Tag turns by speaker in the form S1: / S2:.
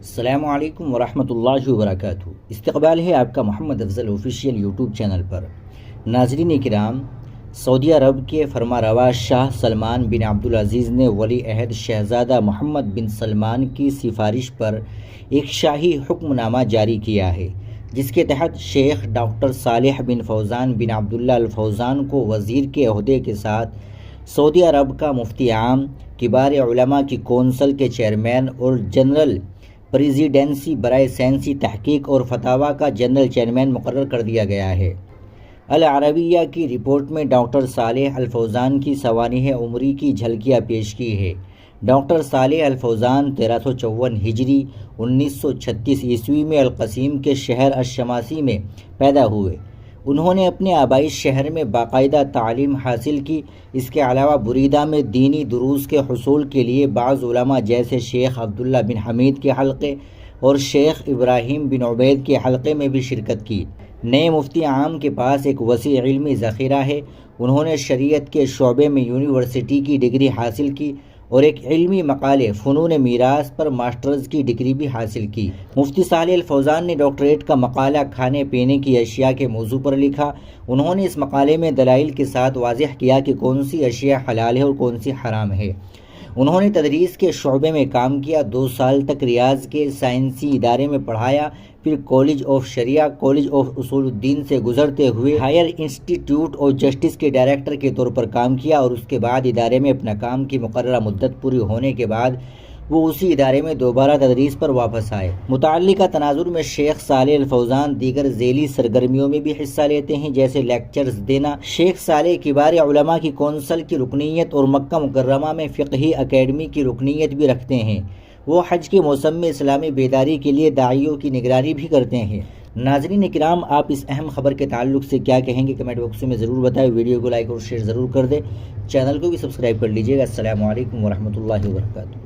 S1: السلام علیکم ورحمۃ اللہ وبرکاتہ۔ استقبال ہے آپ کا محمد افضل آفیشیل یوٹیوب چینل پر۔ ناظرین کرام، سعودی عرب کے فرما روا شاہ سلمان بن عبدالعزیز نے ولی عہد شہزادہ محمد بن سلمان کی سفارش پر ایک شاہی حکم نامہ جاری کیا ہے، جس کے تحت شیخ ڈاکٹر صالح بن فوزان بن عبداللہ الفوزان کو وزیر کے عہدے کے ساتھ سعودی عرب کا مفتی عام، کبار علماء کی کونسل کے چیئرمین اور جنرل پریزیڈنسی برائے سائنسی تحقیق اور فتاویٰ کا جنرل چیئرمین مقرر کر دیا گیا ہے۔ العربیہ کی رپورٹ میں ڈاکٹر صالح الفوزان کی سوانح عمری کی جھلکیاں پیش کی ہے۔ ڈاکٹر صالح الفوزان 1354 ہجری 1936 عیسوی میں القصیم کے شہر الشماسی میں پیدا ہوئے۔ انہوں نے اپنے آبائی شہر میں باقاعدہ تعلیم حاصل کی۔ اس کے علاوہ بریدہ میں دینی دروس کے حصول کے لیے بعض علماء جیسے شیخ عبداللہ بن حمید کے حلقے اور شیخ ابراہیم بن عبید کے حلقے میں بھی شرکت کی۔ نئے مفتی عام کے پاس ایک وسیع علمی ذخیرہ ہے۔ انہوں نے شریعت کے شعبے میں یونیورسٹی کی ڈگری حاصل کی اور ایک علمی مقالے فنون میراث پر ماسٹرز کی ڈگری بھی حاصل کی۔ مفتی صالح الفوزان نے ڈاکٹریٹ کا مقالہ کھانے پینے کی اشیاء کے موضوع پر لکھا۔ انہوں نے اس مقالے میں دلائل کے ساتھ واضح کیا کہ کون سی اشیاء حلال ہے اور کون سی حرام ہے۔ انہوں نے تدریس کے شعبے میں کام کیا، 2 سال تک ریاض کے سائنسی ادارے میں پڑھایا، پھر college of Shariah, college of اصول الدین سے گزرتے ہوئے ہائر انسٹیٹیوٹ آف جسٹس کے ڈائریکٹر کے طور پر کام کیا، اور اس کے بعد ادارے میں اپنا کام کی مقررہ مدت پوری ہونے کے بعد وہ اسی ادارے میں دوبارہ تدریس پر واپس آئے۔ متعلقہ تناظر میں شیخ صالح الفوزان دیگر ذیلی سرگرمیوں میں بھی حصہ لیتے ہیں، جیسے لیکچرز دینا۔ شیخ صالح کبار علماء کی کونسل کی رکنیت اور مکہ مکرمہ میں فقہی اکیڈمی کی رکنیت بھی رکھتے ہیں۔ وہ حج کے موسم میں اسلامی بیداری کے لیے داعیوں کی نگرانی بھی کرتے ہیں۔ ناظرین کرام، آپ اس اہم خبر کے تعلق سے کیا کہیں گے؟ کمنٹ باکس میں ضرور بتائیں۔ ویڈیو کو لائک اور شیئر ضرور کر دیں، چینل کو بھی سبسکرائب کر لیجیے گا۔ السلام علیکم ورحمۃ اللہ وبرکاتہ۔